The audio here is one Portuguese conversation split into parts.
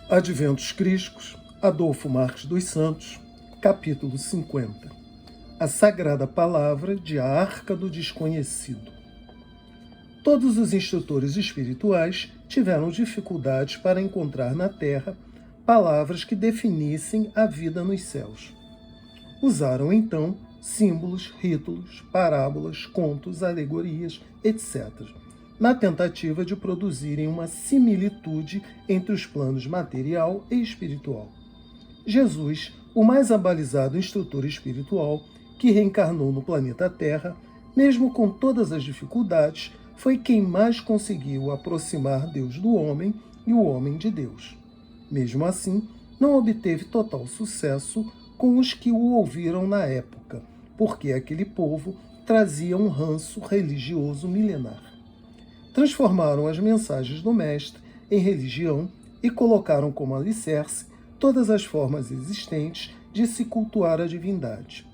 Adventos Crísticos, Adolfo Marques dos Santos, capítulo 50. A Sagrada Palavra de A Arca do Desconhecido. Todos os instrutores espirituais tiveram dificuldades para encontrar na Terra palavras que definissem a vida nos céus. Usaram, então, símbolos, ritos, parábolas, contos, alegorias, etc., na tentativa de produzirem uma similitude entre os planos material e espiritual. Jesus, o mais abalizado instrutor espiritual que reencarnou no planeta Terra, mesmo com todas as dificuldades, foi quem mais conseguiu aproximar Deus do homem e o homem de Deus. Mesmo assim, não obteve total sucesso com os que o ouviram na época, porque aquele povo trazia um ranço religioso milenar. Transformaram as mensagens do Mestre em religião e colocaram como alicerce todas as formas existentes de se cultuar a divindade.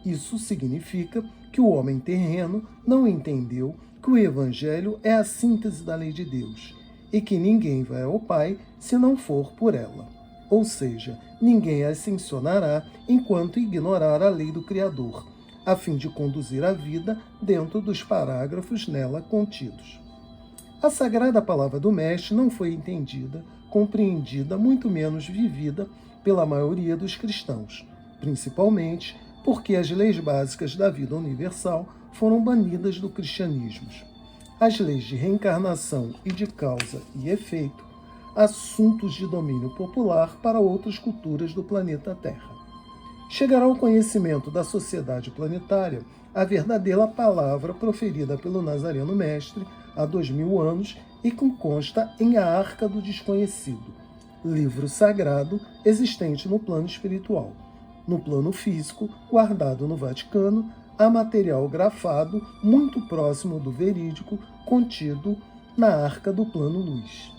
Isso significa que o homem terreno não entendeu que o Evangelho é a síntese da lei de Deus e que ninguém vai ao Pai se não for por ela. Ou seja, ninguém ascensionará enquanto ignorar a lei do Criador, a fim de conduzir a vida dentro dos parágrafos nela contidos. A sagrada palavra do Mestre não foi entendida, compreendida, muito menos vivida pela maioria dos cristãos, principalmente porque as leis básicas da vida universal foram banidas do cristianismo. As leis de reencarnação e de causa e efeito, assuntos de domínio popular para outras culturas do planeta Terra. Chegará ao conhecimento da sociedade planetária a verdadeira palavra proferida pelo Nazareno Mestre há 2000 anos e que consta em A Arca do Desconhecido, livro sagrado existente no plano espiritual. No plano físico, guardado no Vaticano, há material grafado muito próximo do verídico contido na Arca do Plano Luz.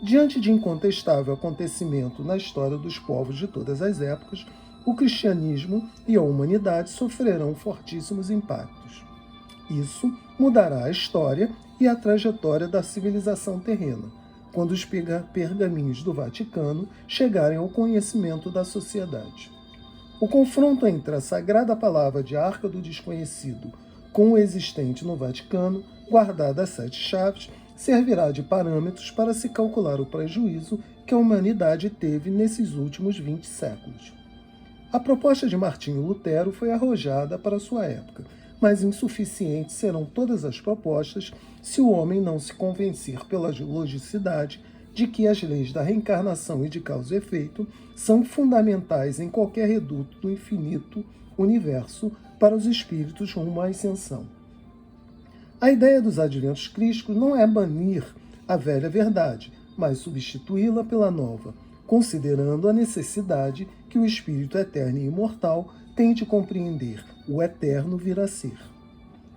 Diante de incontestável acontecimento na história dos povos de todas as épocas, o cristianismo e a humanidade sofrerão fortíssimos impactos. Isso mudará a história e a trajetória da civilização terrena, quando os pergaminhos do Vaticano chegarem ao conhecimento da sociedade. O confronto entre a sagrada palavra de Arca do Desconhecido com o existente no Vaticano, guardada as 7 chaves, servirá de parâmetros para se calcular o prejuízo que a humanidade teve nesses últimos 20 séculos. A proposta de Martinho Lutero foi arrojada para sua época, mas insuficientes serão todas as propostas se o homem não se convencer pela logicidade de que as leis da reencarnação e de causa e efeito são fundamentais em qualquer reduto do infinito universo para os espíritos rumo à ascensão. A ideia dos adventos crísticos não é banir a velha verdade, mas substituí-la pela nova, considerando a necessidade que o espírito eterno e imortal tem de compreender o eterno vir a ser.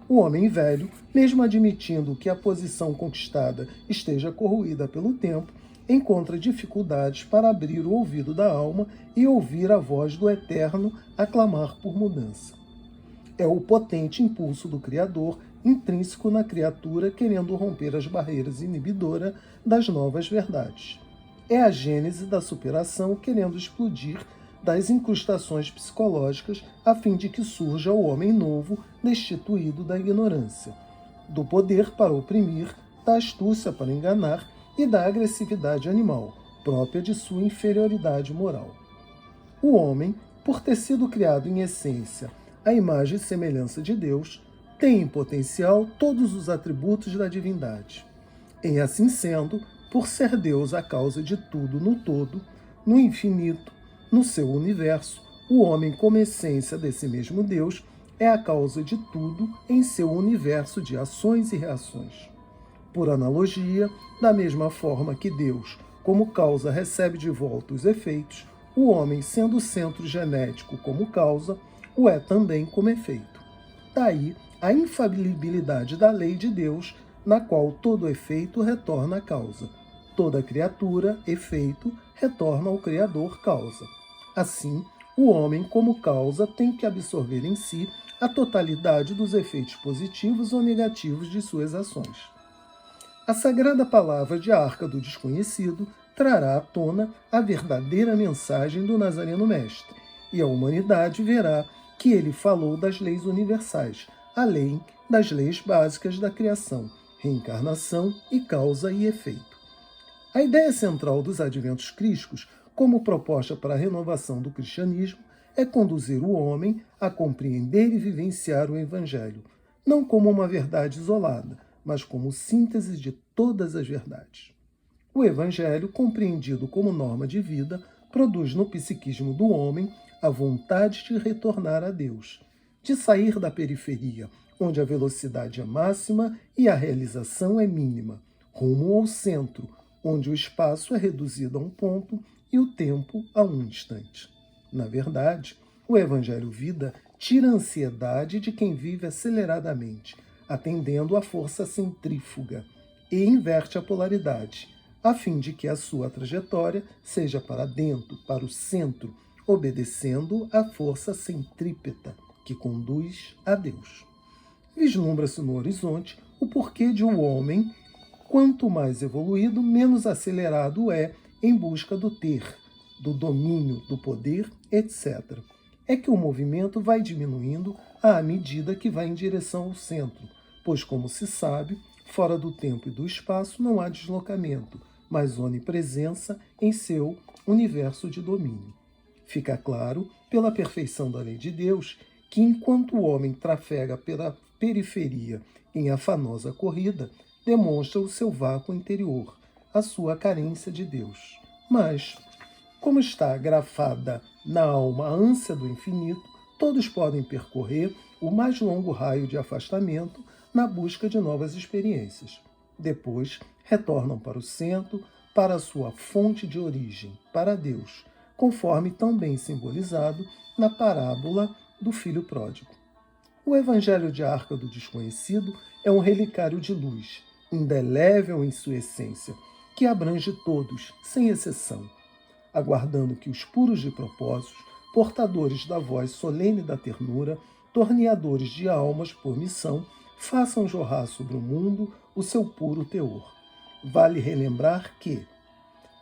O homem velho, mesmo admitindo que a posição conquistada esteja corroída pelo tempo, encontra dificuldades para abrir o ouvido da alma e ouvir a voz do eterno a clamar por mudança. É o potente impulso do Criador intrínseco na criatura querendo romper as barreiras inibidoras das novas verdades. É a gênese da superação querendo explodir das incrustações psicológicas a fim de que surja o homem novo destituído da ignorância, do poder para oprimir, da astúcia para enganar e da agressividade animal, própria de sua inferioridade moral. O homem, por ter sido criado em essência à imagem e semelhança de Deus, tem em potencial todos os atributos da divindade. Em assim sendo, por ser Deus a causa de tudo no todo, no infinito, no seu universo, o homem, como essência desse mesmo Deus, é a causa de tudo em seu universo de ações e reações. Por analogia, da mesma forma que Deus, como causa, recebe de volta os efeitos, o homem, sendo o centro genético como causa, o é também como efeito. Daí a infalibilidade da lei de Deus, na qual todo efeito retorna à causa. Toda criatura, efeito, retorna ao Criador, causa. Assim, o homem, como causa, tem que absorver em si a totalidade dos efeitos positivos ou negativos de suas ações. A sagrada palavra de Arca do Desconhecido trará à tona a verdadeira mensagem do Nazareno Mestre, e a humanidade verá que ele falou das leis universais, além das leis básicas da criação, reencarnação e causa e efeito. A ideia central dos adventos crísticos, como proposta para a renovação do cristianismo, é conduzir o homem a compreender e vivenciar o Evangelho, não como uma verdade isolada, mas como síntese de todas as verdades. O Evangelho, compreendido como norma de vida, produz no psiquismo do homem a vontade de retornar a Deus, de sair da periferia, onde a velocidade é máxima e a realização é mínima, rumo ao centro, onde o espaço é reduzido a um ponto e o tempo a um instante. Na verdade, o Evangelho Vida tira a ansiedade de quem vive aceleradamente, atendendo à força centrífuga, e inverte a polaridade, a fim de que a sua trajetória seja para dentro, para o centro, obedecendo à força centrípeta, que conduz a Deus. Vislumbra-se no horizonte o porquê de um homem, quanto mais evoluído, menos acelerado é em busca do ter, do domínio, do poder, etc. É que o movimento vai diminuindo à medida que vai em direção ao centro, pois, como se sabe, fora do tempo e do espaço não há deslocamento, mas onipresença em seu universo de domínio. Fica claro, pela perfeição da lei de Deus, que enquanto o homem trafega pela periferia em afanosa corrida, demonstra o seu vácuo interior, a sua carência de Deus. Mas, como está grafada na alma a ânsia do infinito, todos podem percorrer o mais longo raio de afastamento na busca de novas experiências. Depois, retornam para o centro, para a sua fonte de origem, para Deus, conforme tão bem simbolizado na parábola do filho pródigo. O Evangelho de Arca do Desconhecido é um relicário de luz, indelével em sua essência, que abrange todos, sem exceção, aguardando que os puros de propósitos, portadores da voz solene da ternura, torneadores de almas por missão, façam jorrar sobre o mundo o seu puro teor. Vale relembrar que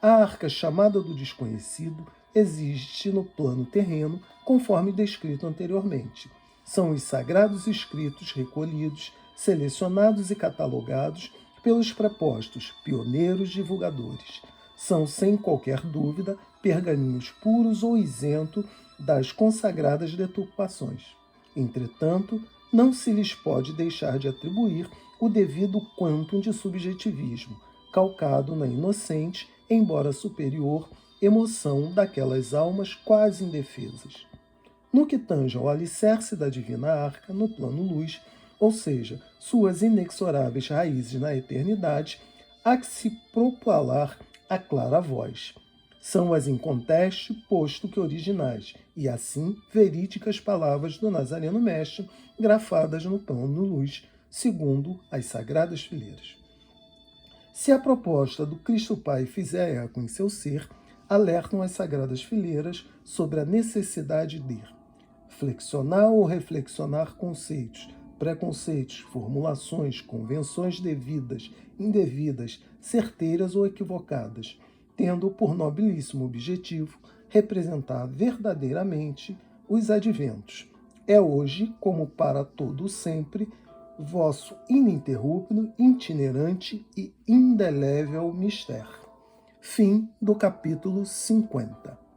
a arca chamada do desconhecido existe no plano terreno, conforme descrito anteriormente. São os sagrados escritos recolhidos, selecionados e catalogados pelos prepostos pioneiros divulgadores. São, sem qualquer dúvida, pergaminhos puros ou isentos das consagradas deturpações. Entretanto, não se lhes pode deixar de atribuir o devido quantum de subjetivismo, calcado na inocente, embora superior, emoção daquelas almas quase indefesas. No que tange ao alicerce da divina arca, no plano luz, ou seja, suas inexoráveis raízes na eternidade, há que se propalar a clara voz. São as inconteste, posto que originais, e assim verídicas palavras do Nazareno Mestre, grafadas no plano luz, segundo as sagradas fileiras. Se a proposta do Cristo Pai fizer eco em seu ser, alertam as sagradas fileiras sobre a necessidade de flexionar ou reflexionar conceitos, preconceitos, formulações, convenções devidas, indevidas, certeiras ou equivocadas, tendo por nobilíssimo objetivo representar verdadeiramente os adventos. É hoje, como para todo sempre, vosso ininterrupto, itinerante e indelével mistério. Fim do capítulo 50.